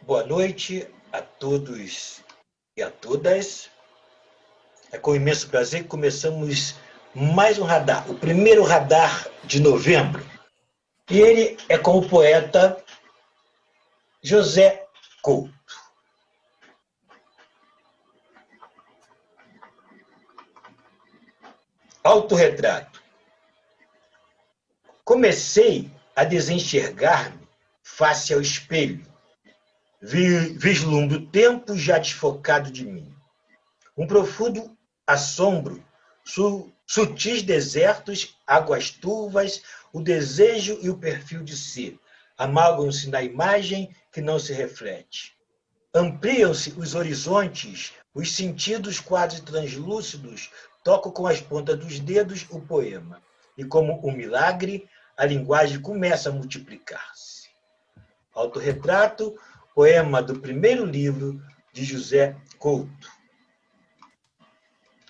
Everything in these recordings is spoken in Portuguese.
Boa noite a todos e a todas. É com imenso prazer que começamos mais um radar, o primeiro radar de novembro. E ele é com o poeta José Couto. Autorretrato. Comecei a desenxergar-me face ao espelho. Vislumbro o tempo já desfocado de mim. Um profundo assombro, sutis desertos, águas turvas, o desejo e o perfil de si amalgam-se na imagem que não se reflete. Ampliam-se os horizontes, os sentidos quase translúcidos tocam com as pontas dos dedos o poema. E como um milagre, a linguagem começa a multiplicar-se. Autorretrato, poema do primeiro livro de José Couto.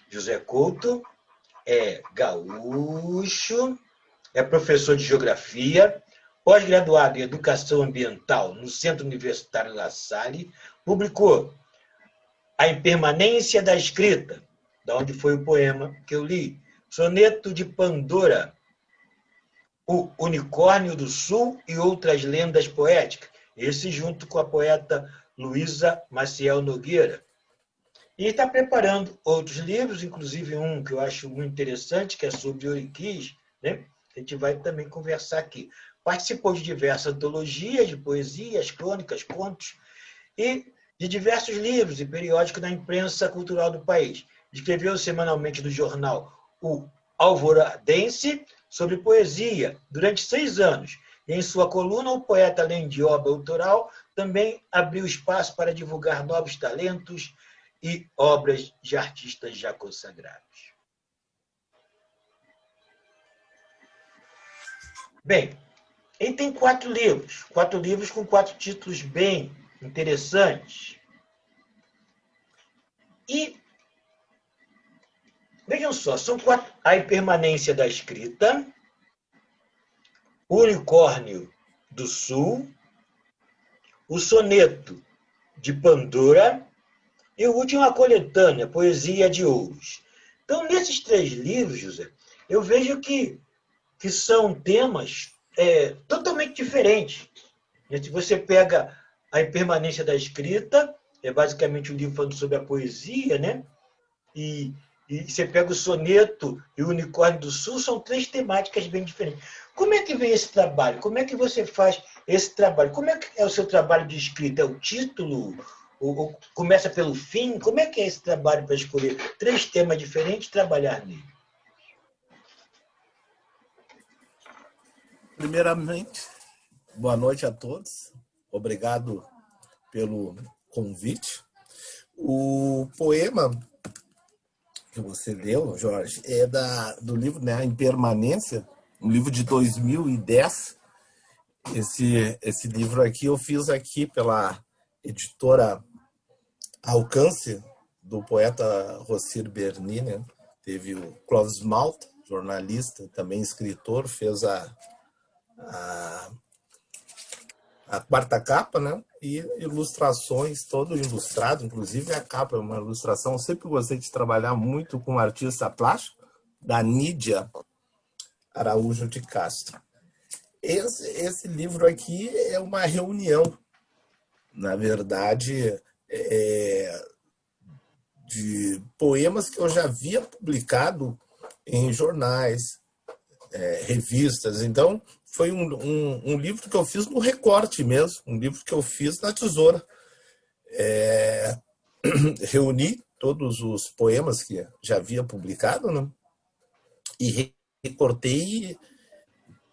José Couto é gaúcho, é professor de geografia, pós-graduado em educação ambiental no Centro Universitário La Salle, publicou A Impermanência da Escrita, da onde foi o poema que eu li, Soneto de Pandora, O Unicórnio do Sul e outras lendas poéticas, esse junto com a poeta Luísa Maciel Nogueira. E está preparando outros livros, inclusive um que eu acho muito interessante, que é sobre Oriquis, né? A gente vai também conversar aqui. Participou de diversas antologias de poesias, crônicas, contos e de diversos livros e periódicos na imprensa cultural do país. Escreveu semanalmente no jornal O Alvoradense sobre poesia durante 6 anos. E em sua coluna, o poeta, além de obra autoral, também abriu espaço para divulgar novos talentos e obras de artistas já consagrados. Bem, ele tem 4 livros com 4 títulos bem interessantes. E, vejam só, são 4. A Impermanência da Escrita, O Unicórnio do Sul, O Soneto de Pandora e o último, a coletânea, Poesia de Ouros. Então, nesses 3 livros, José, eu vejo que são temas totalmente diferentes. Se você pega A Impermanência da Escrita, é basicamente um livro falando sobre a poesia, né? E você pega o Soneto e o Unicórnio do Sul, são 3 temáticas bem diferentes. Como é que vem esse trabalho? Como é que você faz esse trabalho? Como é que é o seu trabalho de escrita? É o título? Ou começa pelo fim? Como é que é esse trabalho para escolher 3 temas diferentes e trabalhar nele? Primeiramente, boa noite a todos. Obrigado pelo convite. O poema que você leu, Jorge, é do livro, né, A Impermanência, um livro de 2010. Esse livro aqui eu fiz aqui pela editora Alcance, do poeta Rossir Berni, né? Teve o Clóvis Malta, jornalista, também escritor, fez a 4ª capa, né? E ilustrações, todo ilustrado, inclusive a capa é uma ilustração. Eu sempre gostei de trabalhar muito com artista plástico, da Nídia Araújo de Castro. Esse livro aqui é uma reunião, na verdade, de poemas que eu já havia publicado em jornais, revistas. Então, foi um livro que eu fiz no recorte mesmo, um livro que eu fiz na tesoura. Reuni todos os poemas que já havia publicado, né? E recortei.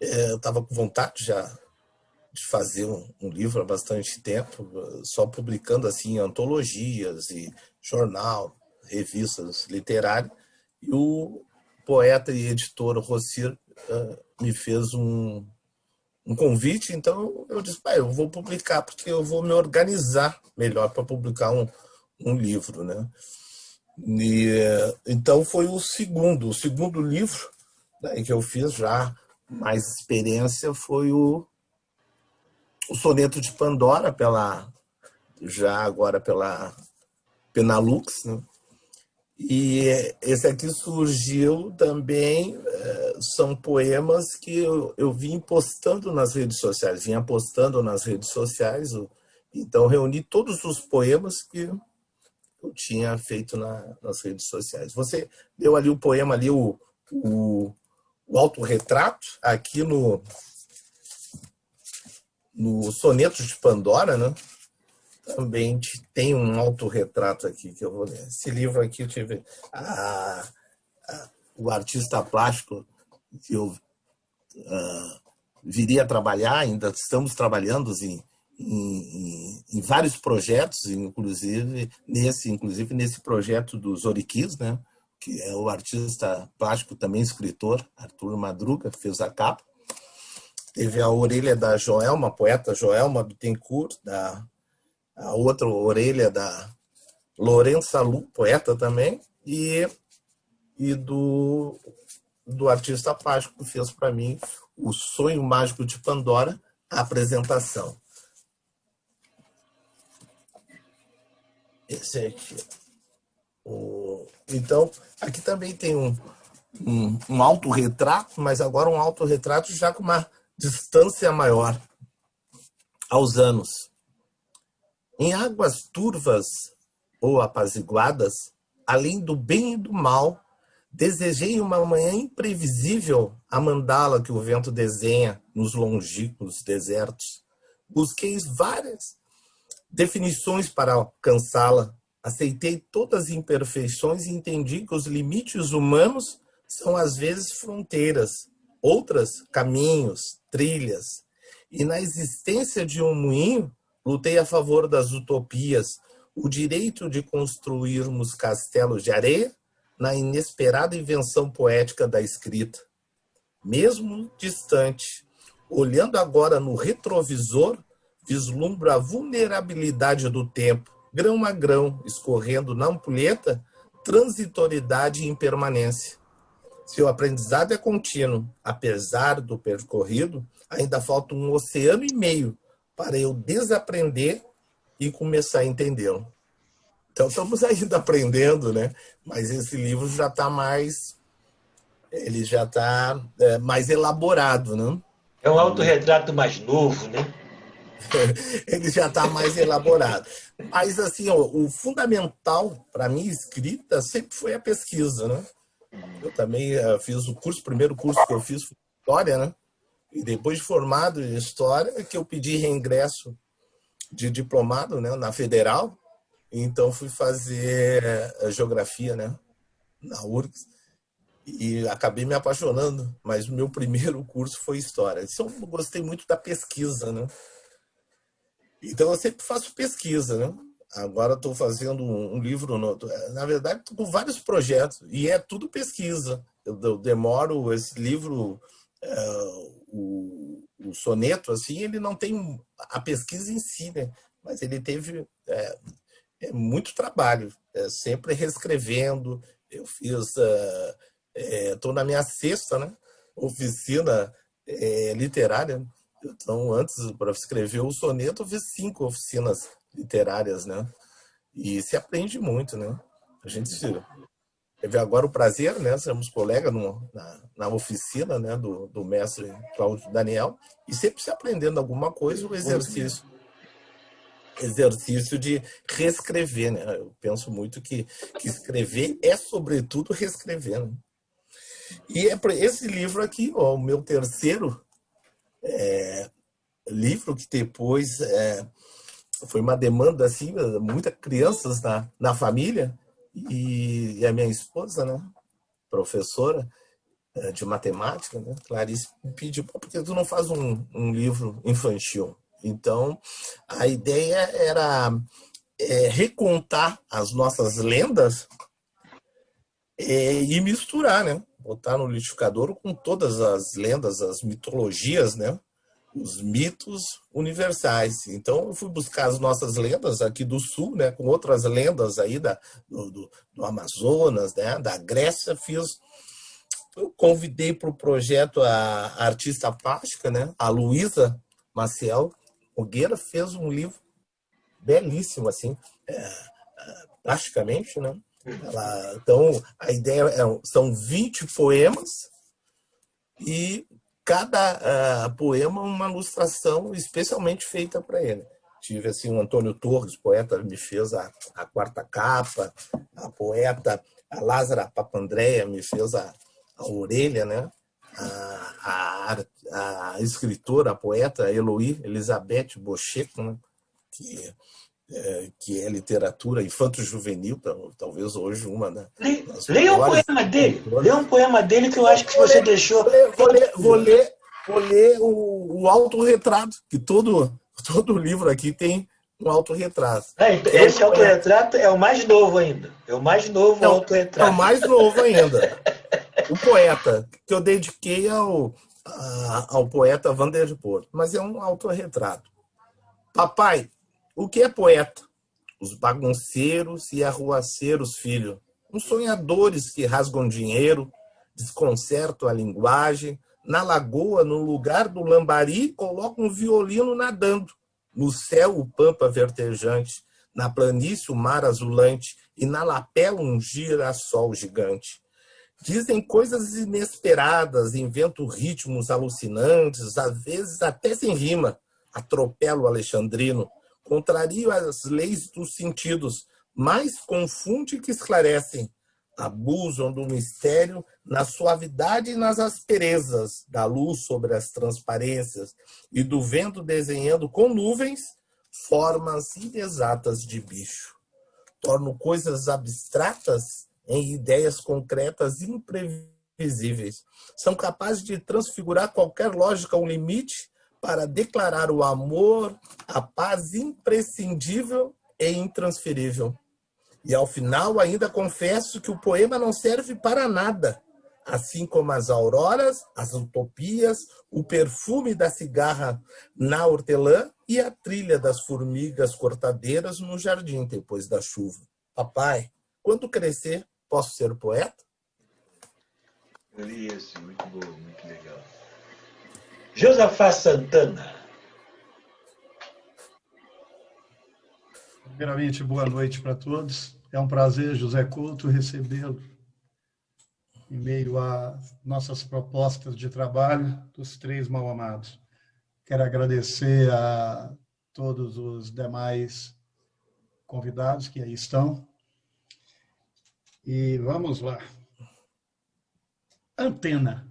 Eu estava com vontade já de fazer um livro há bastante tempo, só publicando assim antologias e jornal, revistas literárias. E o poeta e editor Rossir me fez um convite, então eu disse, eu vou publicar, porque eu vou me organizar melhor para publicar um livro, né? E, então foi o segundo livro, né, que eu fiz já, mais experiência, foi o Soneto de Pandora, pela já agora pela Penalux, né? E esse aqui surgiu também, são poemas que eu vim postando nas redes sociais, então reuni todos os poemas que eu tinha feito nas redes sociais. Você deu ali o poema, ali o autorretrato, aqui no Sonetos de Pandora, né? Também tem um autorretrato aqui que eu vou ler. Esse livro aqui eu tive o artista plástico que eu viria a trabalhar, ainda estamos trabalhando em vários projetos, inclusive nesse projeto dos Oriquis, né? Que é o artista plástico, também escritor, Arthur Madruga, que fez a capa. Teve a orelha da Joelma, poeta Joelma Bittencourt, a outra orelha da Lourença Lu, poeta também, e do artista plástico que fez para mim O Sonho Mágico de Pandora, a apresentação. Esse aqui. Então, aqui também tem um autorretrato, mas agora um autorretrato já com uma distância maior aos anos. Em águas turvas ou apaziguadas, além do bem e do mal, desejei uma manhã imprevisível a mandala que o vento desenha nos longínquos desertos. Busquei várias definições para alcançá-la. Aceitei todas as imperfeições e entendi que os limites humanos são às vezes fronteiras, outras caminhos, trilhas. E na existência de um moinho, lutei a favor das utopias, o direito de construirmos castelos de areia na inesperada invenção poética da escrita. Mesmo distante, olhando agora no retrovisor, vislumbro a vulnerabilidade do tempo, grão a grão, escorrendo na ampulheta, transitoriedade e impermanência. Se o aprendizado é contínuo, apesar do percorrido, ainda falta um oceano e meio para eu desaprender e começar a entendê-lo. Então, estamos ainda aprendendo, né? Mas esse livro já está mais mais elaborado, né? É um autorretrato mais novo, né? Ele já está mais elaborado. Mas, assim, o fundamental para mim, escrita, sempre foi a pesquisa, né? Eu também fiz o primeiro curso que eu fiz foi História, né? E depois de formado em História, que eu pedi reingresso de diplomado, né, na Federal. Então, fui fazer Geografia, né, na URGS. E acabei me apaixonando, mas o meu primeiro curso foi História. Então, eu gostei muito da pesquisa, né? Então, eu sempre faço pesquisa, né? Agora estou fazendo um livro, na verdade, estou com vários projetos, e é tudo pesquisa. Eu demoro, esse livro, o soneto, assim, ele não tem a pesquisa em si, né? Mas ele teve muito trabalho, sempre reescrevendo. Eu fiz, estou na minha sexta, né, oficina literária. Então, antes, para escrever o soneto, eu fiz 5 oficinas literárias, né? E se aprende muito, né? A gente teve agora o prazer, né? Sermos colegas na oficina, né? Do mestre Cláudio Daniel, e sempre se aprendendo alguma coisa, o exercício de reescrever, né? Eu penso muito que escrever é, sobretudo, reescrever, né? E é para esse livro aqui, ó, o meu terceiro livro, que depois foi uma demanda, assim, muitas crianças na família, e a minha esposa, né, professora de matemática, né, Clarice, me pediu: por que tu não faz um livro infantil? Então, a ideia era recontar as nossas lendas e misturar, né? Botar no liquidificador com todas as lendas, as mitologias, né? Os mitos universais. Então, eu fui buscar as nossas lendas aqui do Sul, né? Com outras lendas aí do Amazonas, né? Da Grécia. Eu convidei para o projeto a artista plástica, né? A Luísa Maciel Nogueira, fez um livro belíssimo, assim, plasticamente, né? Então, a ideia são 20 poemas e cada poema uma ilustração especialmente feita para ele. Tive assim, o Antônio Torres, poeta, me fez a quarta capa, a poeta a Lázara Papandréa me fez a orelha, né? A escritora, a poeta Eloí Elizabeth Bocheco, né? Que é literatura infanto-juvenil, talvez hoje uma das Leia um maiores poema dele. autoras. Leia um poema dele que eu acho que você deixou. Vou ler o autorretrato, que todo livro aqui tem um autorretrato. Então, esse autorretrato é o mais novo ainda. É o mais novo autorretrato. É o mais novo ainda. O poeta, que eu dediquei ao poeta Vander de Porto. Mas é um autorretrato. Papai, o que é poeta? Os bagunceiros e arruaceiros, filho. Uns sonhadores que rasgam dinheiro, desconcertam a linguagem, na lagoa, no lugar do lambari, colocam um violino nadando. No céu, o pampa vertejante, na planície, o mar azulante, e na lapela, um girassol gigante. Dizem coisas inesperadas, inventam ritmos alucinantes, às vezes até sem rima. Atropelo o alexandrino, contrario as leis dos sentidos, mais confunde que esclarecem. Abusam do mistério na suavidade e nas asperezas, da luz sobre as transparências e do vento desenhando com nuvens formas inexatas de bicho. Torno coisas abstratas em ideias concretas imprevisíveis. São capazes de transfigurar qualquer lógica ao limite para declarar o amor, a paz imprescindível e intransferível. E ao final ainda confesso que o poema não serve para nada, assim como as auroras, as utopias, o perfume da cigarra na hortelã e a trilha das formigas cortadeiras no jardim depois da chuva. Papai, quando crescer, posso ser poeta? Eu li esse, muito bom, muito legal. Josafá Santana. Primeiramente, boa noite para todos. É um prazer, José Couto, recebê-lo em meio a nossas propostas de trabalho dos três mal-amados. Quero agradecer a todos os demais convidados que aí estão. E vamos lá. Antena.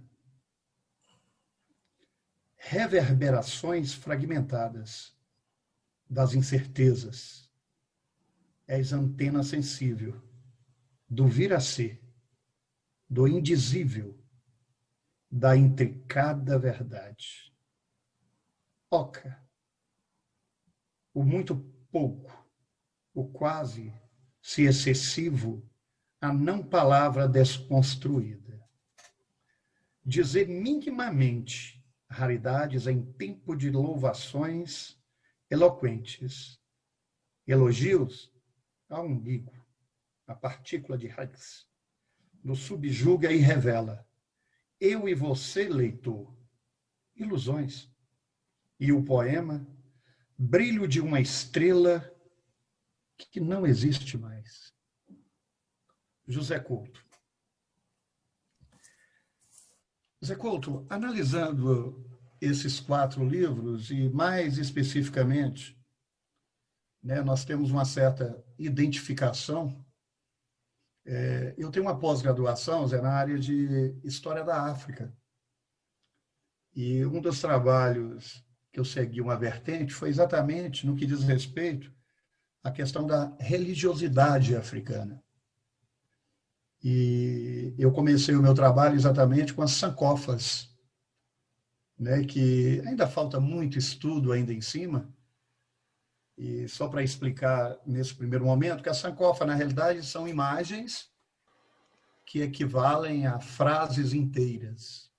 Reverberações fragmentadas das incertezas. És antena sensível do vir a ser, do indizível, da intricada verdade. Oca, o muito pouco, o quase, se excessivo, a não palavra desconstruída. Dizer minimamente raridades em tempo de louvações eloquentes, elogios ao umbigo, a partícula de Higgs, nos subjuga e revela. Eu e você, leitor, ilusões. E o poema, brilho de uma estrela que não existe mais. José Couto. José Couto, analisando esses 4 livros, e mais especificamente, nós temos uma certa identificação. Eu tenho uma pós-graduação, Zé, na área de História da África. E um dos trabalhos que eu segui uma vertente foi exatamente no que diz respeito à questão da religiosidade africana. E eu comecei o meu trabalho exatamente com as sancofas, que ainda falta muito estudo ainda em cima. E só para explicar nesse primeiro momento, que a sankofa, na realidade, são imagens que equivalem a frases inteiras.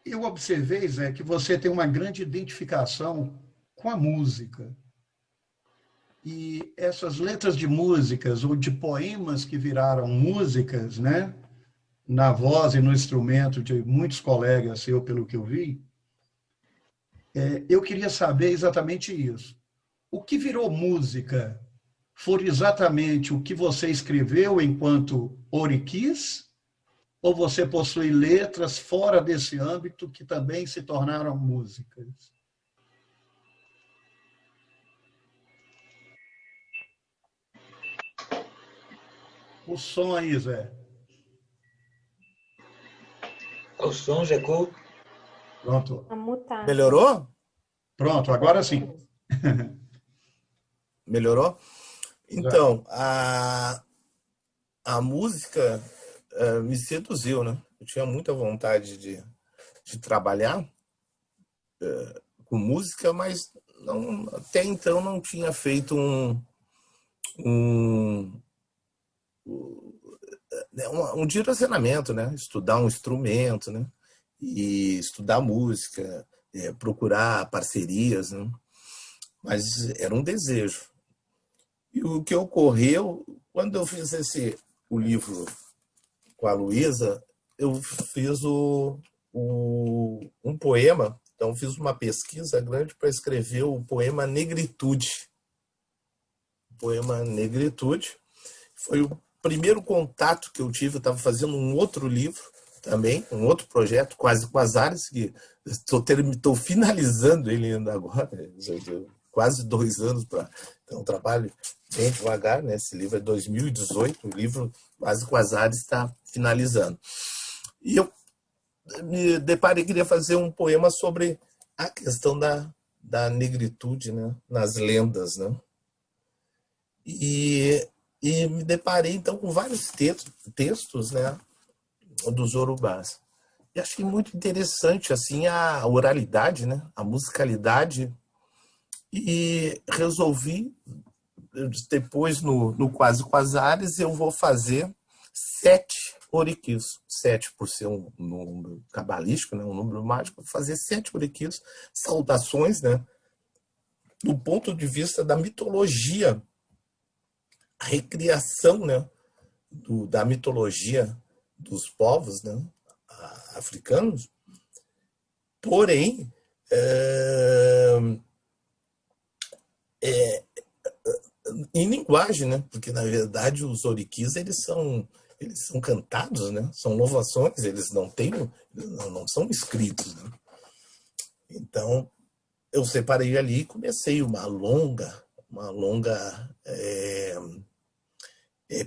Eu observei, Zé, que você tem uma grande identificação com a música. E essas letras de músicas ou de poemas que viraram músicas, na voz e no instrumento de muitos colegas, pelo que eu vi, eu queria saber exatamente isso. O que virou música foi exatamente o que você escreveu enquanto Oriquis? Ou você possui letras fora desse âmbito que também se tornaram músicas? O som aí, Zé. O som, Zé Couto. Pronto. Tá mutado. Melhorou? Pronto, agora sim. Melhorou? Então, a música me seduziu, né? Eu tinha muita vontade de trabalhar com música, mas não, até então não tinha feito um direcionamento, né? Estudar um instrumento, né? E estudar música, procurar parcerias, né? Mas era um desejo. E o que ocorreu, quando eu fiz o livro com a Luísa, eu fiz um poema, então fiz uma pesquisa grande para escrever o poema Negritude. O poema Negritude foi o primeiro contato que eu tive. Eu estava fazendo um outro livro também, um outro projeto, Quase Quasares, que estou finalizando ele ainda agora, quase 2 anos para... Então, trabalho bem devagar, né? Esse livro é 2018, o livro Quase Quasares está finalizando. E eu me deparei, queria fazer um poema sobre a questão da negritude, né? Nas lendas, né? E me deparei, então, com vários textos, né? Dos Yorubás. E achei muito interessante, assim, a oralidade, né? A musicalidade. E resolvi, depois no Quase Quasares, eu vou fazer 7 oriquis. 7 por ser um número cabalístico, né? Um número mágico, vou fazer 7 oriquis, saudações, né? Do ponto de vista da mitologia, a recriação, né? Da mitologia dos povos, né? Africanos. Porém, em linguagem, né? Porque na verdade os oriquis eles são cantados, né? São louvações, eles não são escritos, né? Então eu separei ali e comecei uma longa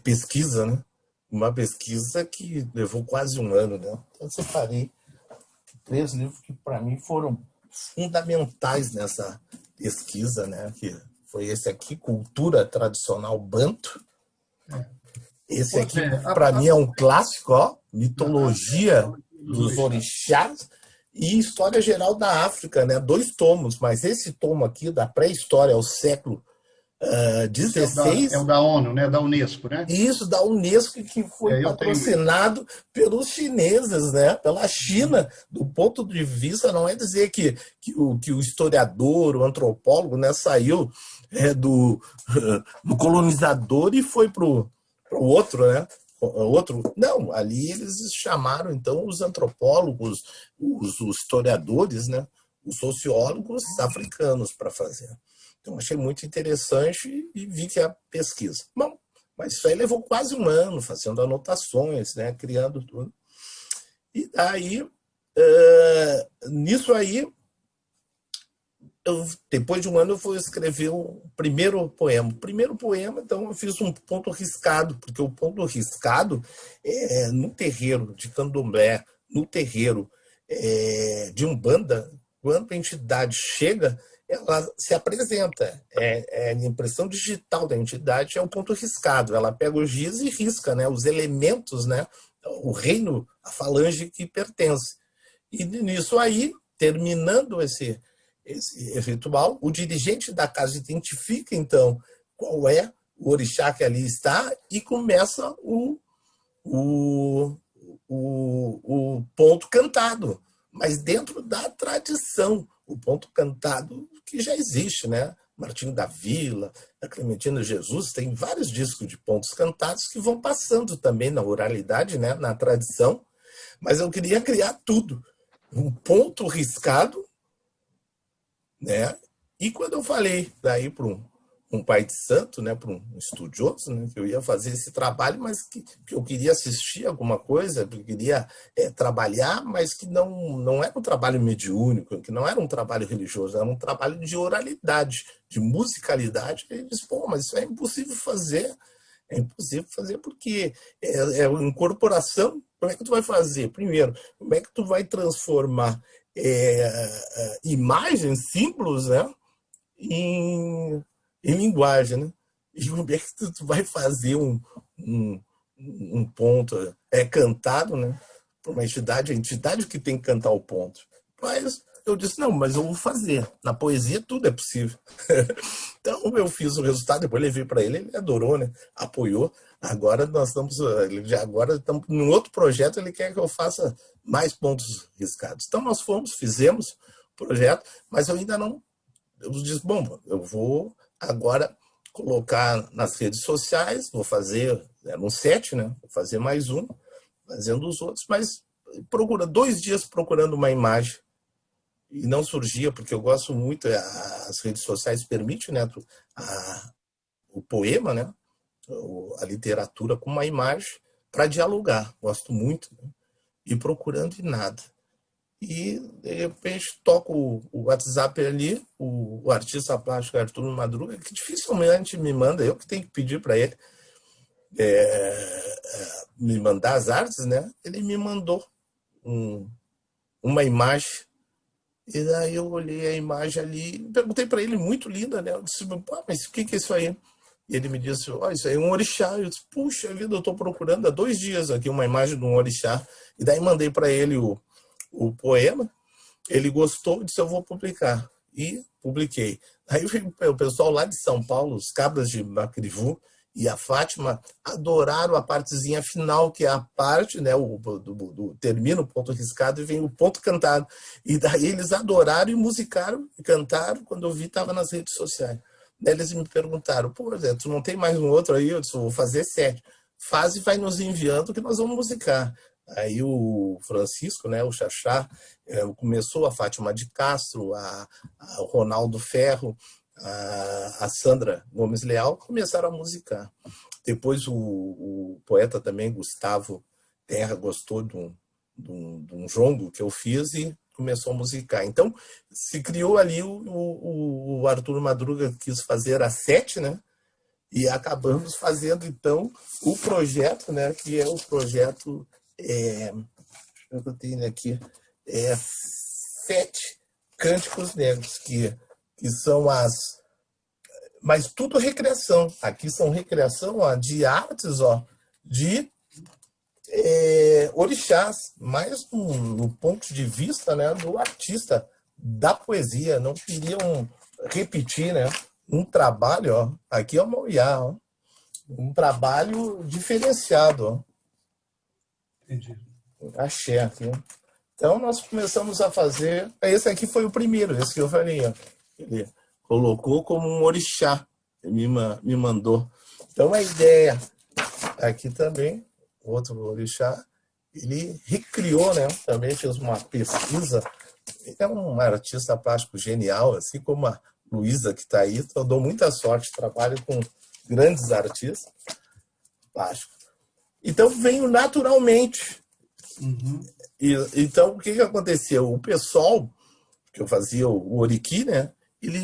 pesquisa, né? Uma pesquisa que levou quase 1 ano, né? Então eu separei 3 livros que para mim foram fundamentais nessa pesquisa, né? Que foi esse aqui, Cultura Tradicional Banto. Esse aqui, para mim, é um clássico, ó, Mitologia dos Orixás e História Geral da África, né? 2 tomos, mas esse tomo aqui, da pré-história ao século XVI... É o da ONU, né? Da Unesco, né? Isso, da Unesco, que foi patrocinado pelos chineses, né? Pela China. Do ponto de vista, não é dizer que o historiador, o antropólogo, né, saiu do colonizador e foi para o outro, né? Não, ali eles chamaram, então, os antropólogos, os historiadores, né? Os sociólogos africanos para fazer. Então, achei muito interessante e vi que a pesquisa. Bom, mas isso aí levou quase 1 ano, fazendo anotações, né, criando tudo. E daí, nisso aí, depois de 1 ano, eu fui escrever o primeiro poema. O primeiro poema, então, eu fiz um ponto riscado, porque o ponto riscado é no terreiro de candomblé, no terreiro de Umbanda, quando a entidade chega, ela se apresenta. A impressão digital da entidade é um ponto riscado. Ela pega o giz e risca, né, os elementos, né, o reino, a falange que pertence. E nisso aí, terminando esse ritual, o dirigente da casa identifica, então, qual é o orixá que ali está e começa o ponto cantado, mas dentro da tradição. O ponto cantado que já existe, né? Martinho da Vila, a Clementina Jesus, tem vários discos de pontos cantados que vão passando também na oralidade, né? Na tradição, mas eu queria criar tudo. Um ponto riscado né? E quando eu falei daí para um pai de santo, né, para um estudioso, né, que eu ia fazer esse trabalho, mas que eu queria assistir alguma coisa, que eu queria trabalhar, mas que não era um trabalho mediúnico, que não era um trabalho religioso, era um trabalho de oralidade, de musicalidade. Ele disse, pô, mas isso é impossível fazer. É impossível fazer porque é uma incorporação. Como é que tu vai fazer? Primeiro, como é que tu vai transformar imagens, símbolos, né, em linguagem, né? E como é que tu vai fazer um ponto cantado, né? Para uma entidade, a entidade que tem que cantar o ponto. Mas eu disse, não, mas eu vou fazer. Na poesia tudo é possível. Então eu fiz o resultado, depois levei para ele, ele adorou, né? Apoiou. Agora nós estamos num outro projeto, ele quer que eu faça mais pontos riscados. Então nós fizemos o projeto, mas eu ainda não. Eu disse, bom, eu vou agora colocar nas redes sociais, vou fazer um set, né? Vou fazer mais um, fazendo os outros, mas 2 dias procurando uma imagem e não surgia, porque eu gosto muito, as redes sociais permitem, né, o poema, né, a literatura com uma imagem para dialogar, gosto muito, né, e procurando e nada. E, de repente, toco o WhatsApp ali, o artista plástico Arthur Madruga, que dificilmente me manda, eu que tenho que pedir para ele me mandar as artes, né? Ele me mandou uma imagem, e daí eu olhei a imagem ali, perguntei para ele, muito linda, né? Eu disse, mas o que é isso aí? E ele me disse, isso aí é um orixá. Eu disse, puxa vida, eu estou procurando há 2 dias aqui uma imagem de um orixá. E daí mandei para ele o poema, ele gostou, disse, eu vou publicar. E publiquei. Aí o pessoal lá de São Paulo, os cabras de Macrivu e a Fátima, adoraram a partezinha final, que é a parte, né, termina o ponto riscado e vem o ponto cantado. E daí eles adoraram e musicaram, e cantaram, quando eu vi, estava nas redes sociais. Daí eles me perguntaram, pô, Zé, tu não tem mais um outro aí? Eu disse, vou fazer 7. Faz e vai nos enviando que nós vamos musicar. Aí o Francisco, né, o Xaxá, começou, a Fátima de Castro, o Ronaldo Ferro, a Sandra Gomes Leal, começaram a musicar. Depois o poeta também, Gustavo Terra, gostou de um jongo que eu fiz e começou a musicar. Então, se criou ali o Arthur Madruga quis fazer a 7, né? E acabamos fazendo, então, o projeto, né? Que é o projeto... eu tenho aqui, 7 cânticos negros, que são mas tudo recreação. Aqui são recreação de artes, de orixás, mas no ponto de vista, né, do artista, da poesia. Não queriam repetir, né, um trabalho, aqui é o Mauiá, um trabalho diferenciado. Entendi. Axé aqui. Então nós começamos a fazer. Esse aqui foi o primeiro, esse que eu falei. Ele colocou como um orixá. Ele me mandou. Então a ideia aqui também, outro orixá, ele recriou, né? Também fez uma pesquisa. Ele é um artista plástico genial, assim como a Luísa que está aí. Eu dou muita sorte, trabalho com grandes artistas plásticos. Então veio naturalmente. Uhum. Então, o que aconteceu? O pessoal que eu fazia o Oriqui, né? Ele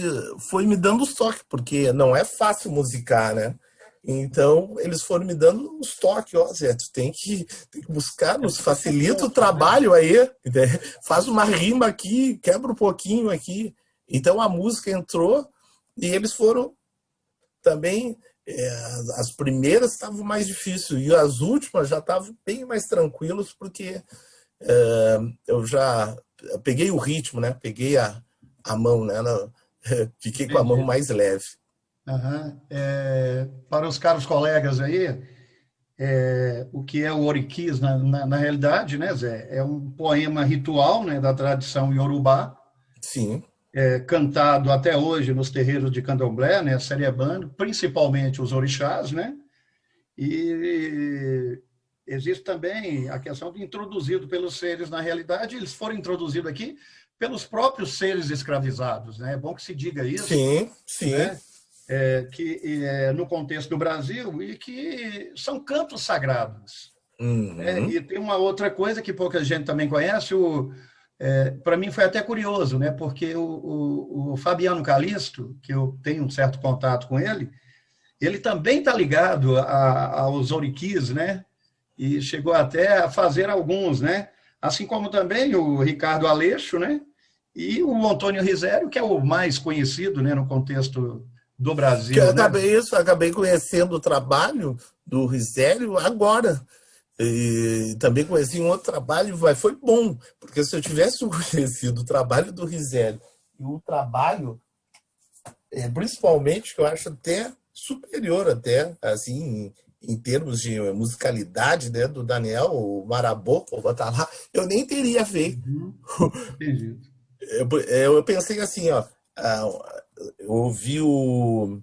foi me dando os toques, porque não é fácil musicar, né? Então, eles foram me dando os toques. Ó, Zé, tu tem que buscar, nos facilita o trabalho aí. Né? Faz uma rima aqui, quebra um pouquinho aqui. Então, a música entrou e eles foram também... as primeiras estavam mais difíceis e as últimas já estavam bem mais tranquilos, porque eu já peguei o ritmo, né? Peguei a mão, né? Fiquei com a mão mais leve. Uhum. Para os caros colegas aí, o que é o Oriquis, na realidade, né, Zé? É um poema ritual, né, da tradição iorubá. Sim. Cantado até hoje nos terreiros de candomblé, né, seriebando, principalmente os orixás, né? E existe também a questão de introduzido pelos seres na realidade. Eles foram introduzidos aqui pelos próprios seres escravizados, né? É bom que se diga isso, Sim, sim. né? No contexto do Brasil, e que são cantos sagrados. Uhum. E tem uma outra coisa que pouca gente também conhece, para mim foi até curioso, né? Porque o Fabiano Calisto, que eu tenho um certo contato com ele também está ligado aos Oriquis, né? E chegou até a fazer alguns, né? Assim como também o Ricardo Aleixo, né? E o Antônio Risério, que é o mais conhecido, né, no contexto do Que eu Brasil, né? acabei conhecendo o trabalho do Risério agora. E também conheci um outro trabalho, mas foi bom, porque se eu tivesse conhecido o trabalho do Risério e o trabalho, principalmente, que eu acho até superior, até, assim, em termos de musicalidade, né, do Daniel, o Marabô, vou botar lá, eu nem teria feito. Entendi. Eu pensei assim, ó, eu ouvi o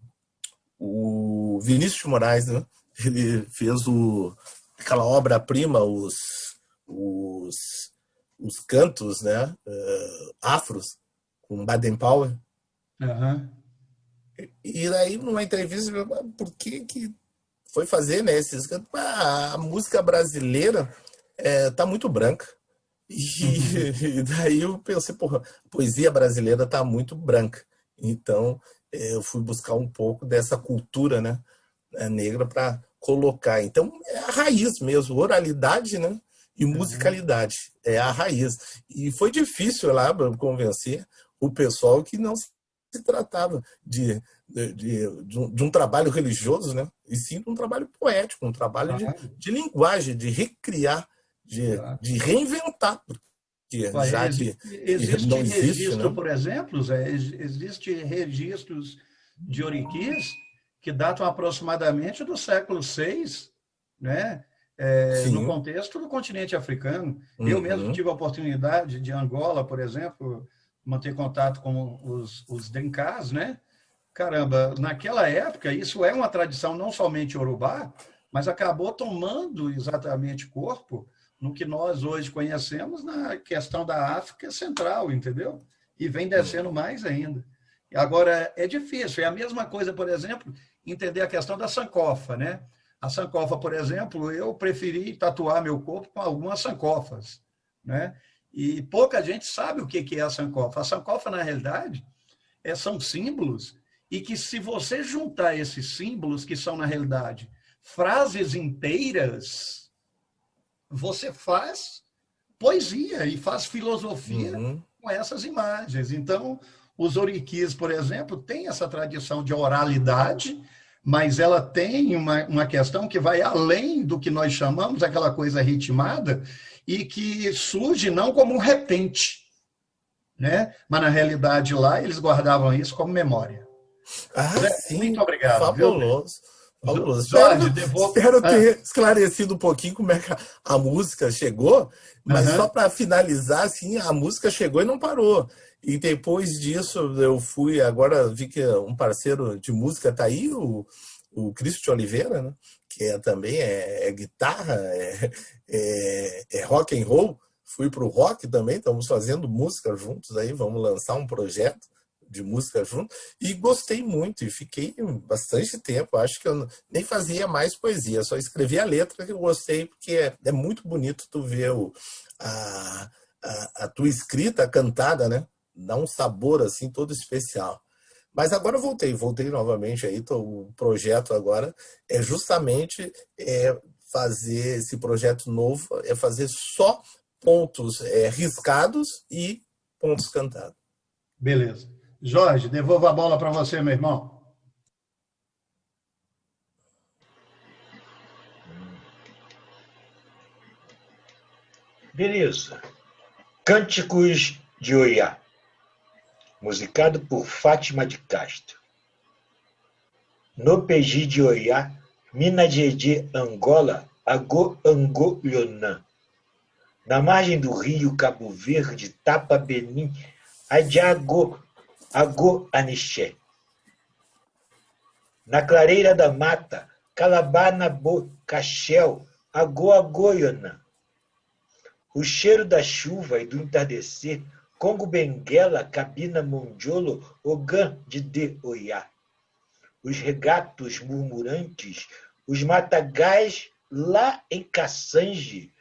Vinícius de Moraes, né? Ele fez aquela obra-prima, os, os cantos, né? Afros, com Baden Powell. Uhum. E aí, numa entrevista, por que foi fazer, né, esses cantos? A música brasileira tá muito branca. E daí eu pensei, porra, a poesia brasileira tá muito branca. Então, eu fui buscar um pouco dessa cultura, né, negra para colocar. Então, é a raiz mesmo, oralidade, né, e musicalidade. É a raiz. E foi difícil lá para convencer o pessoal que não se tratava de um trabalho religioso, né, e sim de um trabalho poético, um trabalho de linguagem, de recriar, de reinventar, porque já que Existe não existe, registro, né? por exemplo, Zé, existe registros de Oriquis que datam aproximadamente do século VI, né? No Sim. contexto do continente africano. Eu mesmo tive a oportunidade de Angola, por exemplo, manter contato com os Dencás, né? Caramba, naquela época, isso é uma tradição não somente iorubá, mas acabou tomando exatamente corpo no que nós hoje conhecemos na questão da África Central, entendeu? E vem descendo mais ainda. Agora, é difícil. É a mesma coisa, por exemplo, entender a questão da sankofa, né? A sankofa, por exemplo, eu preferi tatuar meu corpo com algumas sankofas, né? E pouca gente sabe o que é a sankofa. A sankofa, na realidade, são símbolos e que, se você juntar esses símbolos, que são, na realidade, frases inteiras, você faz poesia e faz filosofia com essas imagens. Então, os Oriquis, por exemplo, têm essa tradição de oralidade, mas ela tem uma questão que vai além do que nós chamamos aquela coisa ritmada e que surge não como um repente, né? Mas, na realidade, lá eles guardavam isso como memória. Zé, Sim, muito obrigado, viu? fabuloso. Fabuloso. Jorge, Espero ter esclarecido um pouquinho como é que a música chegou, mas só para finalizar, assim, a música chegou e não parou. E depois disso, eu fui, agora vi que um parceiro de música está aí, o Cristo Oliveira, né? Que também é guitarra, é rock and roll. Fui para o rock também, estamos fazendo música juntos aí, vamos lançar um projeto de música junto, e gostei muito, e fiquei bastante tempo, acho que eu nem fazia mais poesia, só escrevia a letra, que eu gostei, porque é muito bonito tu ver a tua escrita cantada, né? Dá um sabor assim todo especial. Mas agora eu voltei novamente aí, o projeto agora é justamente fazer esse projeto novo, é fazer só pontos riscados e pontos cantados. Beleza. Jorge, devolvo a bola para você, meu irmão. Beleza. Cânticos de Oiá, musicado por Fátima de Castro. No Peji de Oiá, Mina de Angola, Agô Angô Lionã. Na margem do rio Cabo Verde, Tapa Benim, Adiagô Agô Anixé. Na clareira da mata, Calabanabo Cachel, Agô Agô Ionã. O cheiro da chuva e do entardecer Congo Benguela, Cabina Mondiolo, Ogã de Oiá. Os regatos murmurantes, os matagais lá em Cassange,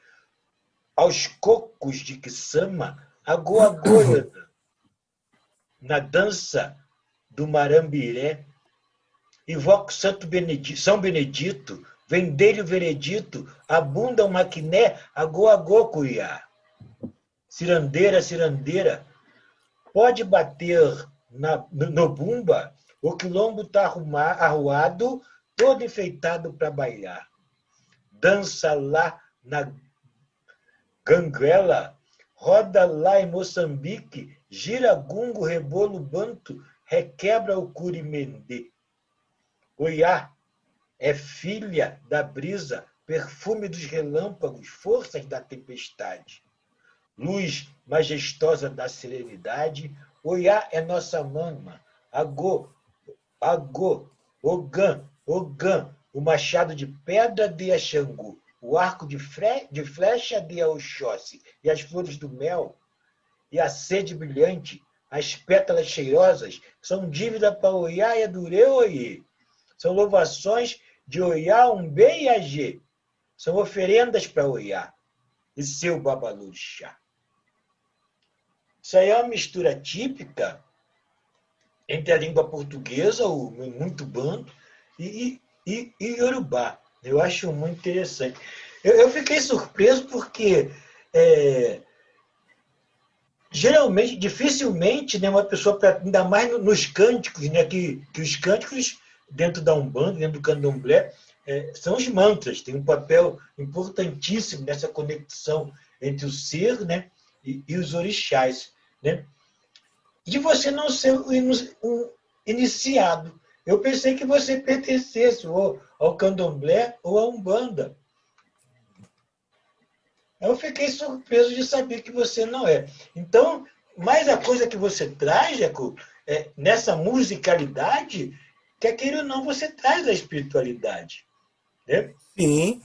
aos cocos de Quissama, Agoagoia, na dança do Marambiré, invoco São Benedito, vendeiro veredito, abunda o maquiné, agô, cuiá. Cirandeira, cirandeira, pode bater no bumba, o quilombo está arruado, todo enfeitado para bailar. Dança lá na Ganguela, roda lá em Moçambique, gira gungo, rebolo banto, requebra o curimendê. Oiá é filha da brisa, perfume dos relâmpagos, forças da tempestade. Luz majestosa da serenidade, Oiá é nossa mama, Agô, Ogã, o machado de pedra de Xangu, o arco de flecha de Oxóssi, e as flores do mel, e a sede brilhante, as pétalas cheirosas, são dívida para Oiá e Adurê Oiê. São louvações de Oiá, Umbê e Agê. São oferendas para Oiá e seu babalorixá. Isso aí é uma mistura típica entre a língua portuguesa, o muito bando, e Iorubá. Eu acho muito interessante. Eu fiquei surpreso porque geralmente, dificilmente, né, uma pessoa, ainda mais nos cânticos, né, que os cânticos dentro da Umbanda, dentro do Candomblé, são os mantras, tem um papel importantíssimo nessa conexão entre o ser, né, e os orixás, né? De você não ser um iniciado. Eu pensei que você pertencesse ou ao Candomblé ou à Umbanda. Eu fiquei surpreso de saber que você não é. Então, mais a coisa que você traz, Jaco, nessa musicalidade, quer queira ou não, você traz a espiritualidade. Né? Sim.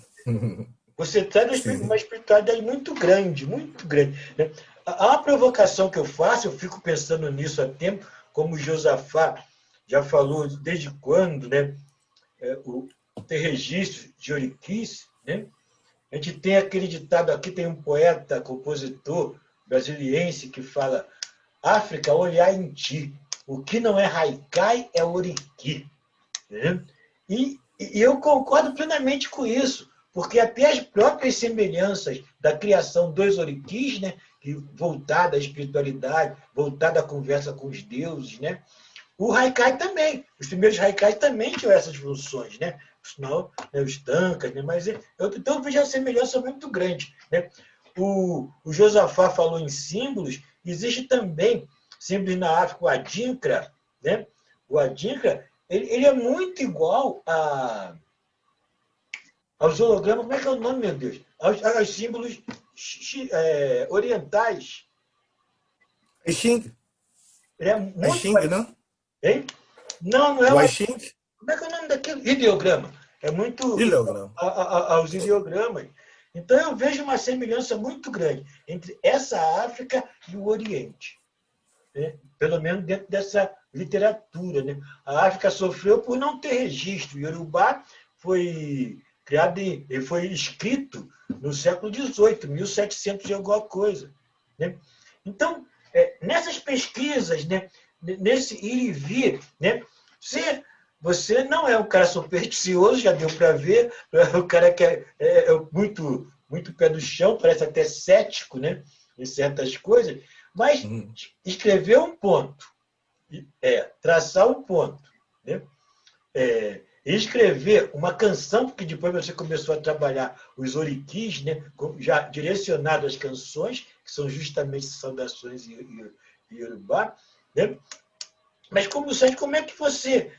Você traz uma espiritualidade muito grande, muito grande. Né? Há uma provocação que eu faço, eu fico pensando nisso há tempo, como o Josafá já falou desde quando, né? Tem registro de oriquis, né? A gente tem aquele ditado aqui, tem um poeta, compositor brasiliense que fala: África, olhar em ti, o que não é haikai é oriqui. Né? E eu concordo plenamente com isso, porque até as próprias semelhanças da criação dos oriquis, né, voltada à espiritualidade, voltada à conversa com os deuses, né? O haikai também, os primeiros haikais também tinham essas funções, né? Senão, né, os tankas, né? Mas então eu vejo a semelhança muito grande, né? O Josafá falou em símbolos, existe também símbolos na África, o Adinkra, né? O Adinkra, ele é muito igual aos hologramas, como é que é o nome, meu Deus? Aos símbolos orientais. I Ching. Ele é muito I Ching, parecido. não? Hein? Não é O o I Ching? Como é que é o nome daquilo? Ideograma. É muito Ideograma. aos ideogramas. Então eu vejo uma semelhança muito grande entre essa África e o Oriente. Né? Pelo menos dentro dessa literatura. Né? A África sofreu por não ter registro. O Iorubá foi criado e foi escrito no século XVIII, 1700 e alguma coisa. Né? Então, nessas pesquisas, né, nesse ir e vir, né, você não é um cara supersticioso, já deu para ver, o cara que é muito, muito pé no chão, parece até cético, né, em certas coisas, mas escrever um ponto, traçar um ponto, né, escrever uma canção, porque depois você começou a trabalhar os oriquis, né, já direcionado às canções, que são justamente saudações em Iorubá, né? Mas como é que você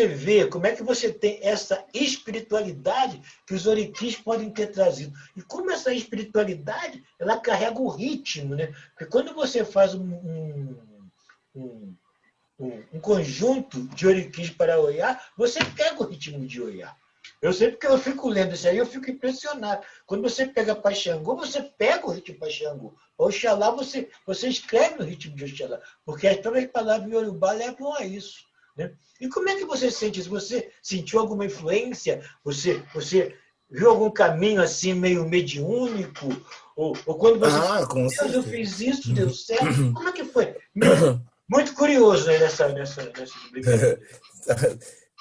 vê, como é que você tem essa espiritualidade que os oriquis podem ter trazido? E como essa espiritualidade, ela carrega o ritmo, né? Porque quando você faz um conjunto de oriquis para Oiá, você pega o ritmo de Oiá. Eu sei porque eu fico lendo isso aí, eu fico impressionado. Quando você pega Paxangô, você pega o ritmo de Paxangô. Oxalá, você escreve o ritmo de Oxalá, porque todas as palavras em Yorubá levam a isso. Né? E como é que você sente isso? Você sentiu alguma influência? Você viu algum caminho assim meio mediúnico? Ou quando você disse, Com Deus, eu certeza. fiz isso, deu certo? Como é que foi? Muito curioso aí nessa brincadeira.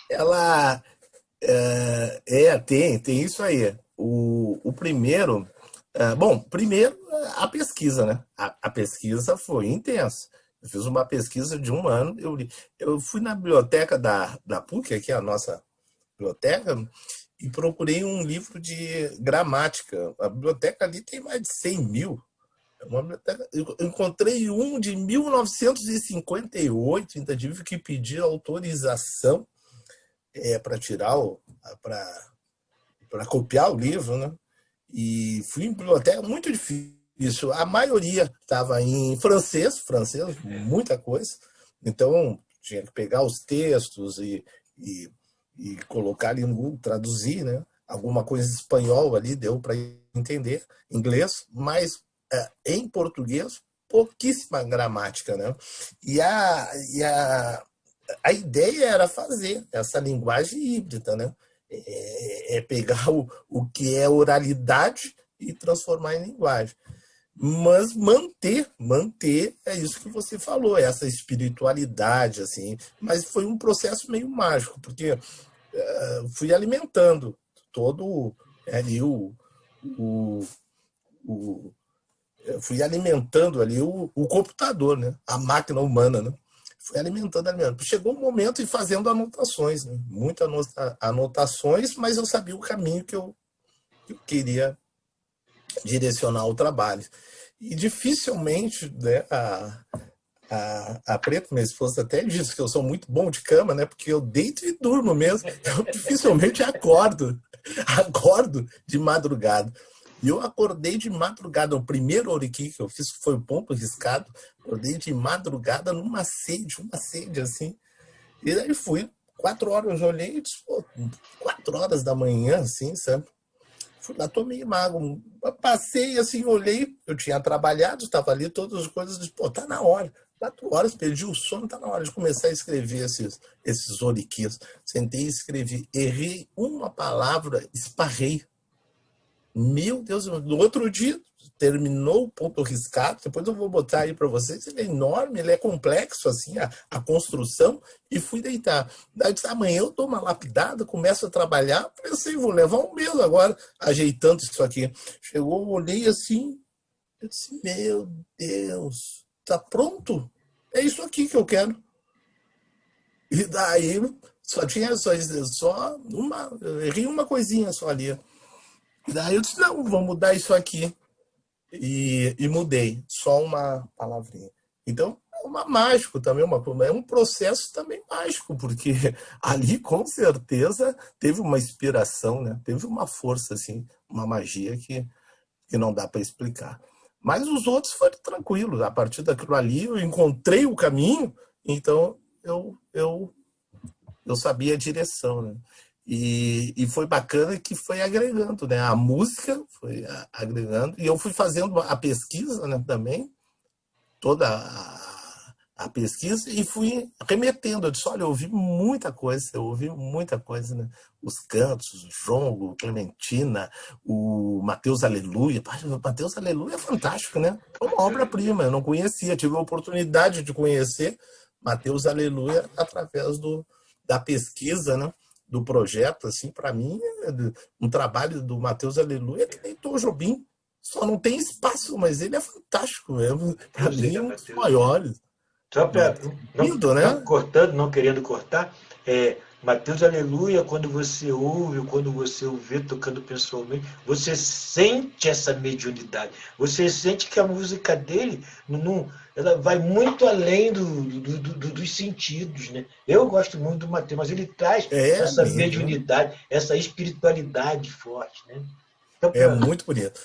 Ela tem isso aí. O primeiro, bom, primeiro a pesquisa, né? A pesquisa foi intensa. Eu fiz uma pesquisa de um ano. Eu fui na biblioteca da PUC, que é a nossa biblioteca, e procurei um livro de gramática. A biblioteca ali tem mais de 100 mil. É uma biblioteca. Eu encontrei um de 1958, ainda tive que pedir autorização para tirar para copiar o livro, né? E fui em biblioteca muito difícil. A maioria estava em francês, muita coisa. Então tinha que pegar os textos e colocar ali no Google, traduzir, né? Alguma coisa em espanhol ali deu para entender, inglês, mas em português pouquíssima gramática, né? A ideia era fazer essa linguagem híbrida, né? Pegar o que é oralidade e transformar em linguagem. Mas manter é isso que você falou, essa espiritualidade, assim. Mas foi um processo meio mágico, porque fui alimentando todo ali fui alimentando ali o computador, né? A máquina humana, né? Fui alimentando. Chegou um momento e fazendo anotações, né? Muitas anotações, mas eu sabia o caminho que eu queria direcionar o trabalho. E dificilmente, né, a Preta, minha esposa, até disse que eu sou muito bom de cama, né? Porque eu deito e durmo mesmo. Eu dificilmente acordo de madrugada. E eu acordei de madrugada. O primeiro oriki que eu fiz foi o ponto riscado. Acordei de madrugada uma sede assim. E aí fui, 4 horas, eu olhei e disse, 4 horas da manhã, assim, sabe? Fui lá, tomei mago. Passei assim, olhei, eu tinha trabalhado, estava ali, todas as coisas, disse, tá na hora. 4 horas, perdi o sono, tá na hora de começar a escrever esses orikis. Sentei e escrevi. Errei uma palavra, esparrei. Meu Deus, no outro dia terminou o ponto riscado, depois eu vou botar aí para vocês, ele é enorme, ele é complexo assim, a construção, e fui deitar. Daí disse, amanhã eu dou uma lapidada, começo a trabalhar, pensei, vou levar um mês agora ajeitando isso aqui. Chegou, eu olhei assim, eu disse, meu Deus, tá pronto? É isso aqui que eu quero. E daí só tinha só uma, eu errei uma coisinha só ali. E daí eu disse, não, vou mudar isso aqui. E mudei, só uma palavrinha. Então, é mágico também, é um processo também mágico, porque ali com certeza teve uma inspiração, né? Teve uma força, assim, uma magia que não dá para explicar. Mas os outros foram tranquilos, a partir daquilo ali eu encontrei o caminho, então eu sabia a direção, né? E foi bacana que foi agregando, né? A música foi agregando, e eu fui fazendo a pesquisa, né, também, toda a pesquisa, e fui remetendo. Eu disse, olha, eu ouvi muita coisa, né? Os cantos, o jongo, Clementina, o Mateus Aleluia. O Mateus Aleluia é fantástico, né? É uma obra-prima, eu não conhecia, tive a oportunidade de conhecer Mateus Aleluia através da pesquisa, né? Do projeto, assim, para mim, um trabalho do Mateus Aleluia que nem Tom Jobim. Só não tem espaço, mas ele é fantástico mesmo. Para mim, é um dos maiores. Só para Lindo, né? não cortando, não querendo cortar, Mateus Aleluia, quando você ouve, quando você o vê tocando pessoalmente, você sente essa mediunidade. Você sente que a música dele ela vai muito além dos sentidos, né? Eu gosto muito do Mateus, mas ele traz essa mesmo. mediunidade, essa espiritualidade forte, né? Então, É muito bonito.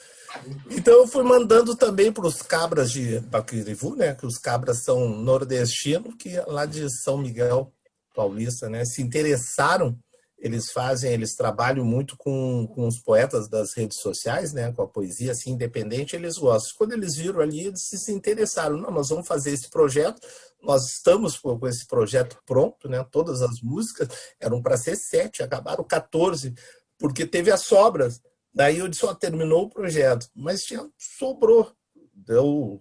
Então eu fui mandando também para os cabras de Paquirivu, né? Que os cabras são nordestinos, que lá de São Miguel Paulista, né? Se interessaram eles trabalham muito com os poetas das redes sociais, né, com a poesia assim, independente, eles gostam. Quando eles viram ali, eles se interessaram. Não, nós vamos fazer esse projeto, nós estamos com esse projeto pronto, né, todas as músicas eram para ser 7, acabaram 14, porque teve as sobras. Daí eu disse, terminou o projeto, mas sobrou, deu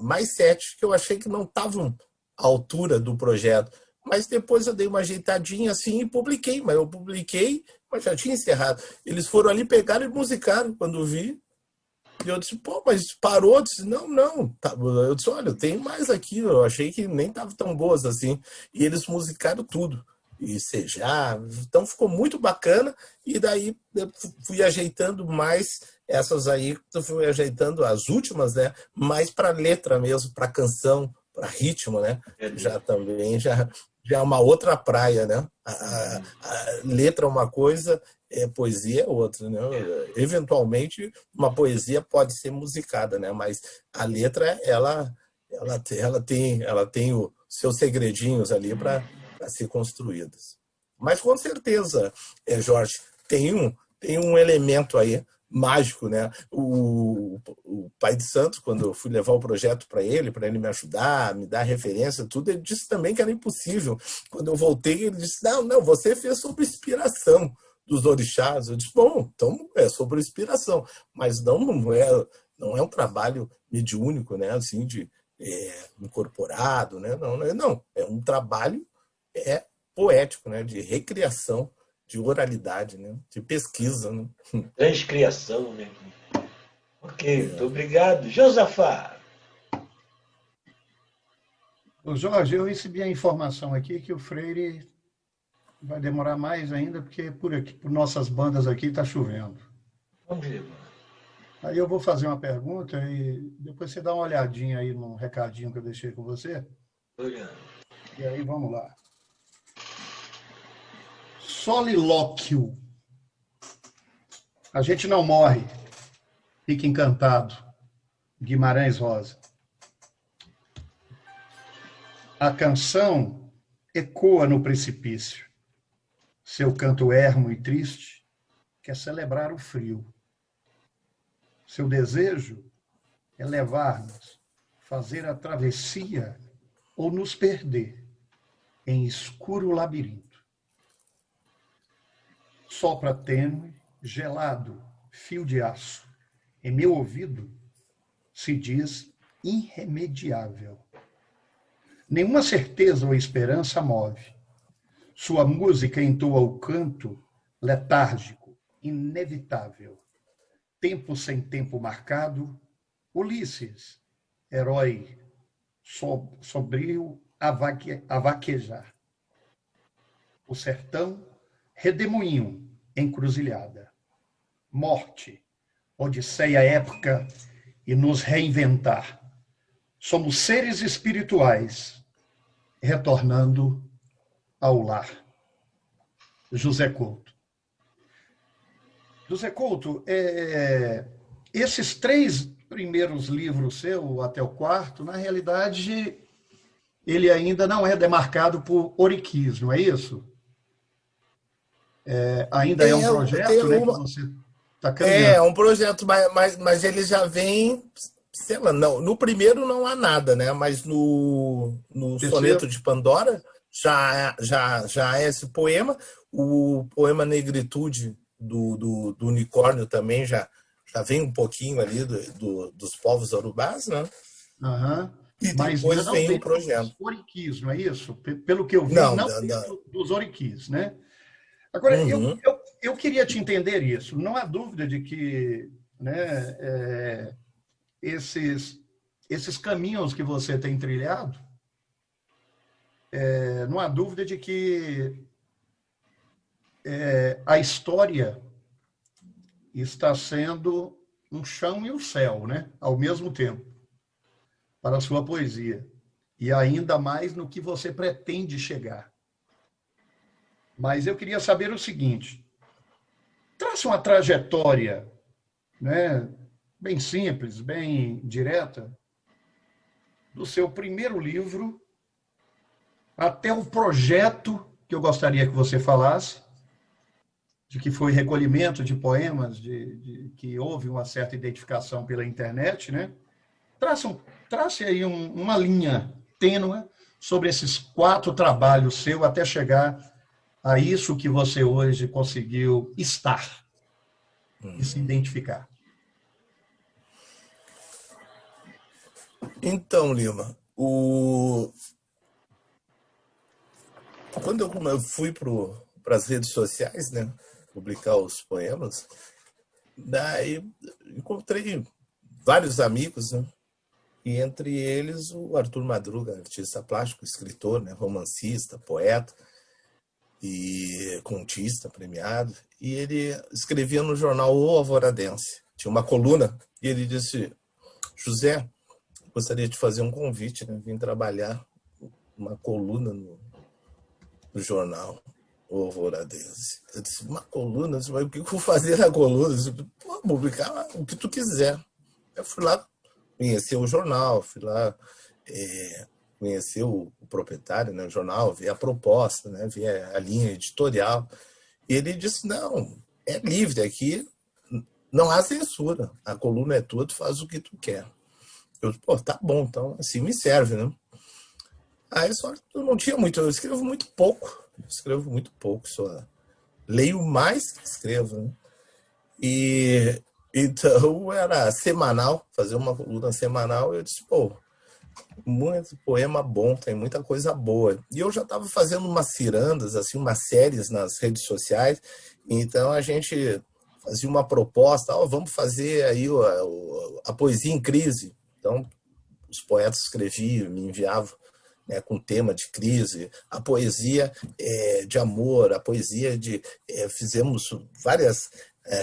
mais 7 que eu achei que não estavam à altura do projeto. Mas depois eu dei uma ajeitadinha assim e publiquei. Mas eu publiquei, mas já tinha encerrado. Eles foram ali, pegaram e musicaram quando eu vi. E eu disse, pô, mas parou? Eu disse, não. Tá. Eu disse, olha, eu tenho mais aqui. Eu achei que nem estavam tão boas assim. E eles musicaram tudo. E seja, então ficou muito bacana. E daí eu fui ajeitando mais essas aí, eu fui ajeitando as últimas, né? Mais para letra mesmo, para canção, para ritmo, né? Já também já é uma outra praia, né? A letra é uma coisa, poesia é outra, né? Eventualmente uma poesia pode ser musicada, né? Mas a letra ela tem os seus segredinhos ali para ser construídas. Mas com certeza, Jorge, tem um elemento aí mágico, né? O pai de santo, quando eu fui levar o projeto para ele me ajudar, me dar referência, tudo, ele disse também que era impossível. Quando eu voltei, ele disse, não, você fez sobre inspiração dos orixás. Eu disse, bom, então é sobre inspiração, mas não é um trabalho mediúnico, né? Assim, incorporado, né? Não, é um trabalho poético, né? De recriação, de oralidade, né? De pesquisa, né? Transcriação, né? Ok, muito obrigado. Josafá. Ô Jorge, eu recebi a informação aqui que o Freire vai demorar mais ainda, porque por aqui, por nossas bandas aqui, está chovendo. Vamos ver, mano. Aí eu vou fazer uma pergunta e depois você dá uma olhadinha aí no recadinho que eu deixei com você. Olhando. E aí vamos lá. Solilóquio. A gente não morre. Fica encantado. Guimarães Rosa. A canção ecoa no precipício. Seu canto ermo e triste quer celebrar o frio. Seu desejo é levar-nos, fazer a travessia ou nos perder em escuro labirinto. Sopra tênue, gelado, fio de aço. Em meu ouvido se diz irremediável. Nenhuma certeza ou esperança move. Sua música entoa o canto letárgico, inevitável. Tempo sem tempo marcado, Ulisses, herói sombrio a vaquejar. O sertão, redemoinho, encruzilhada. Morte, odisseia épica e nos reinventar. Somos seres espirituais retornando ao lar. José Couto. José Couto, esses 3 primeiros livros seu, até o 4º, na realidade, ele ainda não é demarcado por Oriquis, não é isso? Ainda é um projeto, né, que você está caminhando. É um projeto, mas ele já vem, sei lá, não, no primeiro não há nada, né? Mas no Soneto de Pandora já é esse poema. O poema Negritude do Unicórnio também já vem um pouquinho ali dos povos urubás, né? Uhum. E mas depois não vem o projeto. Dos Oriquis, não é isso? Pelo que eu vi, não dos Oriquis, né? Agora, uhum. eu queria te entender isso. Não há dúvida de que, né, esses caminhos que você tem trilhado, não há dúvida de que a história está sendo um chão e um céu, né, ao mesmo tempo, para a sua poesia. E ainda mais no que você pretende chegar. Mas eu queria saber o seguinte: traça uma trajetória, né, bem simples, bem direta, do seu primeiro livro até o projeto que eu gostaria que você falasse, de que foi recolhimento de poemas, que houve uma certa identificação pela internet, né? Trace aí uma linha tênue sobre esses 4 trabalhos seus até chegar a isso que você hoje conseguiu estar e se identificar. Então, Lima, quando eu fui para as redes sociais, né, publicar os poemas, daí encontrei vários amigos, né, e entre eles o Arthur Madruga, artista plástico, escritor, né, romancista, poeta e contista premiado, e ele escrevia no jornal O Alvoradense. Tinha uma coluna e ele disse: José, gostaria de fazer um convite, né, vim trabalhar uma coluna no jornal O Alvoradense. Eu disse: uma coluna? Eu disse: mas o que eu vou fazer na coluna? Eu disse: pô, publicar o que tu quiser. Eu fui lá conhecer o jornal, fui lá conhecer o proprietário, né, do jornal, ver a proposta, né, ver a linha editorial. E ele disse: não, é livre aqui, não há censura, a coluna é tua, tu faz o que tu quer. Eu disse: pô, tá bom, então assim me serve, né? Aí só eu não tinha muito, eu escrevo muito pouco, só leio mais que escrevo, né? E então era semanal, fazer uma coluna semanal. Eu disse: pô, muito poema bom, tem muita coisa boa. E eu já estava fazendo umas cirandas, assim, umas séries nas redes sociais. Então a gente fazia uma proposta: vamos fazer aí a poesia em crise. Então os poetas escreviam, me enviavam, né, com tema de crise, a poesia de amor, a poesia fizemos várias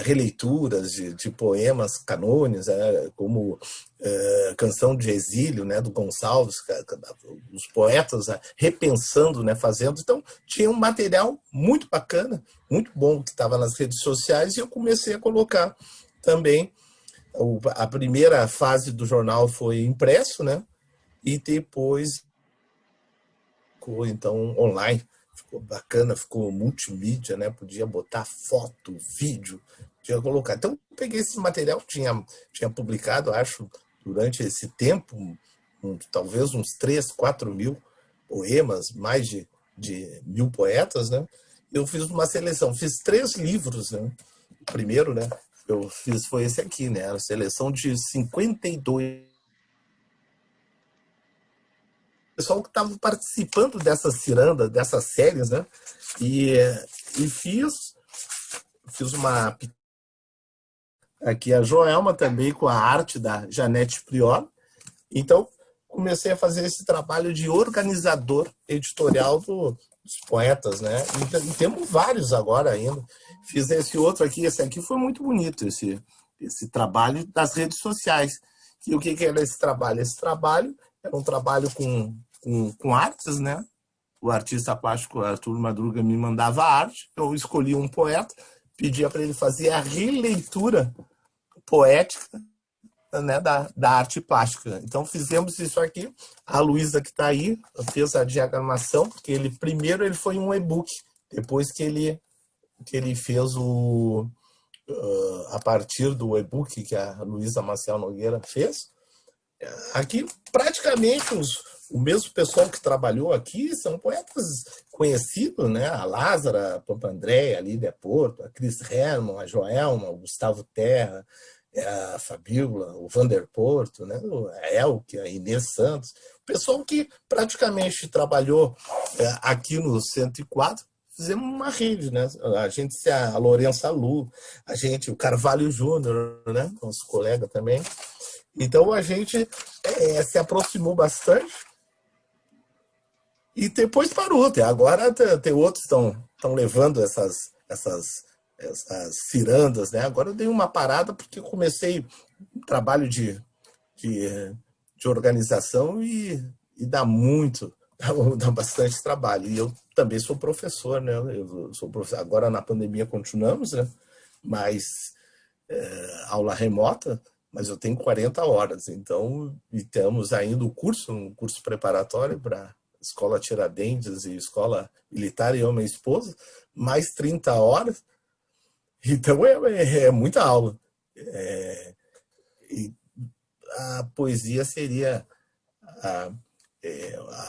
releituras de poemas canônicos, como Canção de Exílio, né, do Gonçalves, os poetas repensando, né, fazendo. Então tinha um material muito bacana, muito bom, que estava nas redes sociais, e eu comecei a colocar também. A primeira fase do jornal foi impresso, né, e depois ficou então online, ficou bacana, ficou multimídia, né? Podia botar foto, vídeo, podia colocar. Então eu peguei esse material, tinha publicado, acho, durante esse tempo, talvez uns 3, 4 mil poemas, mais de 1000 poetas, né? Eu fiz uma seleção, fiz 3 livros, né? O primeiro, né, eu fiz foi esse aqui, né? A seleção de 52 pessoal que estava participando dessas cirandas, dessas séries, né? E fiz uma. Aqui a Joelma também, com a arte da Janete Prior. Então, comecei a fazer esse trabalho de organizador editorial dos poetas, né? E temos vários agora ainda. Fiz esse outro aqui, esse aqui foi muito bonito, esse trabalho das redes sociais. E o que era esse trabalho? Esse trabalho era um trabalho com artes, né? O artista plástico Arthur Madruga me mandava arte, eu escolhia um poeta, pedia para ele fazer a releitura poética, né, da arte plástica. Então fizemos isso aqui. A Luísa, que está aí, fez a diagramação, porque primeiro ele foi um e-book, depois que ele fez a partir do e-book que a Luísa Maciel Nogueira fez. Aqui praticamente o mesmo pessoal que trabalhou aqui são poetas conhecidos, né? A Lázara, a Pampandréia, a Lídia Porto, a Cris Herman, a Joelma, o Gustavo Terra, a Fabíola, o Vander Porto, né? A Elke, a Inês Santos. O pessoal que praticamente trabalhou aqui no 104, fizemos uma rede, né? A Lourença Lu, o Carvalho Júnior, né? Nosso colega também. Então a gente se aproximou bastante e depois parou. Até agora tem outros que estão levando essas cirandas, né? Agora eu dei uma parada porque eu comecei um trabalho de organização e dá bastante trabalho. E eu também sou professor, né? Eu sou professor. Agora na pandemia continuamos, né? Mas aula remota. Mas eu tenho 40 horas, então, e temos ainda um curso preparatório para escola Tiradentes e escola militar, e eu e minha esposa, mais 30 horas. Então é muita aula. E a poesia seria a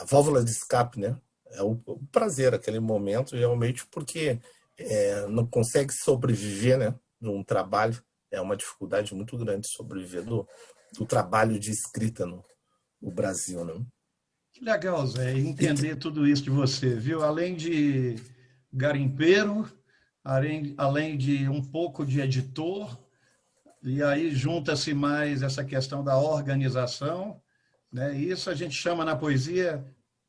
válvula de escape, né? É o prazer, aquele momento, realmente, porque não consegue sobreviver, né, de um trabalho. É uma dificuldade muito grande sobreviver do trabalho de escrita no Brasil, né? Que legal, Zé, entender tudo isso de você, viu? Além de garimpeiro, além de um pouco de editor, e aí junta-se mais essa questão da organização, né? Isso a gente chama na poesia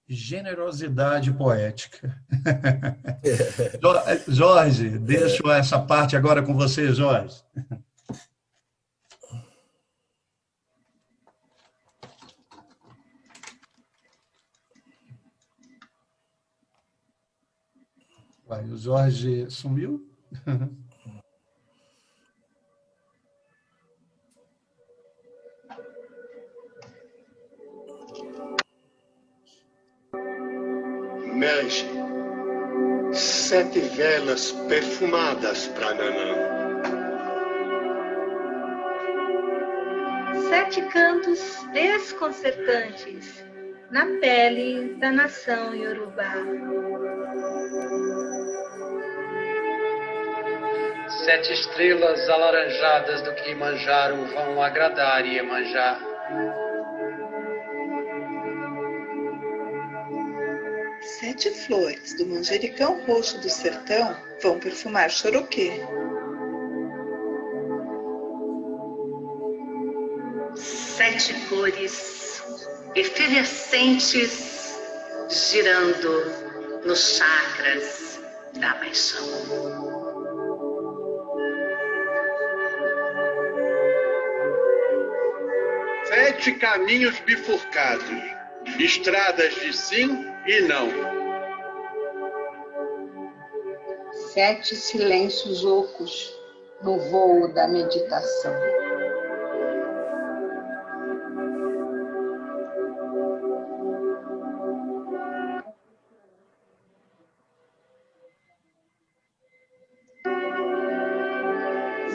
generosidade poética. Jorge, deixo essa parte agora com você, Jorge. Vai, o Jorge sumiu? Mege, 7 velas perfumadas para Nanã. 7 cantos desconcertantes na pele da nação Yorubá. 7 estrelas alaranjadas do Kilimanjaro vão agradar Iemanjá. 7 flores do manjericão roxo do sertão vão perfumar Choroquê. 7 cores efervescentes girando nos chakras da paixão. 7 caminhos bifurcados, estradas de sim e não. 7 silêncios ocos no voo da meditação.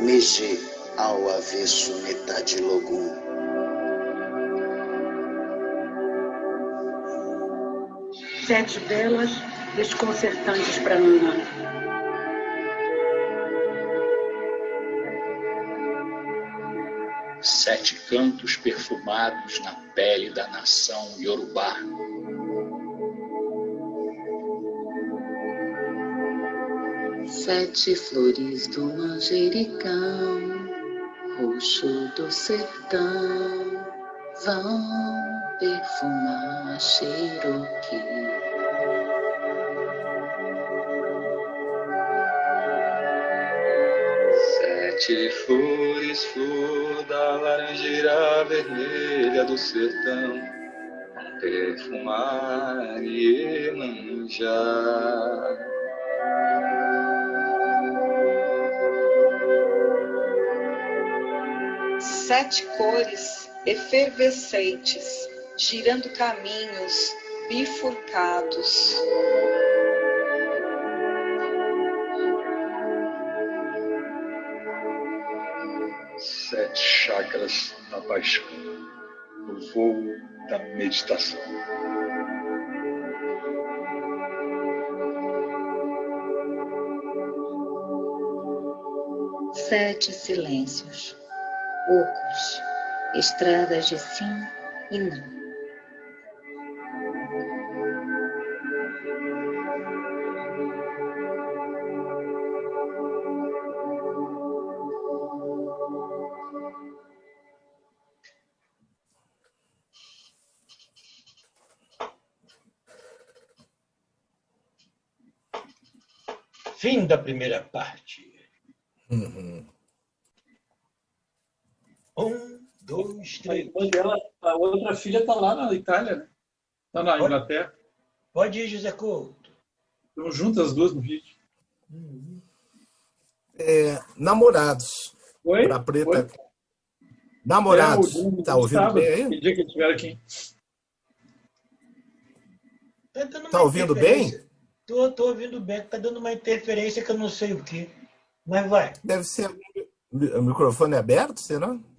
'Mege ao avesso metade logum. 7 velas desconcertantes para Nanã. 7 cantos perfumados na pele da nação Yorubá. 7 flores do manjericão roxo do sertão vão perfumar Cherokee. 7 flores, flor da laranjeira vermelha do sertão, vão perfumar Iemanjá. 7 cores efervescentes, girando caminhos bifurcados. 7 chakras da paixão, no voo da meditação. 7 silêncios ocos, estradas de sim e não. 'Fim da primeira parte. 1, 2, 3. A outra filha está lá na Itália, né? Está na Inglaterra. Pode ir, José Couto. Estão juntas as duas no vídeo. Namorados. Oi? Pra Preta. Oi? Namorados. Tá ouvindo bem aí? Que dia que eles estiveram aqui? Tá dando uma Tá ouvindo interferência. bem? Tô ouvindo bem, tá dando uma interferência que eu não sei o que. Mas vai. Deve ser o microfone aberto, será?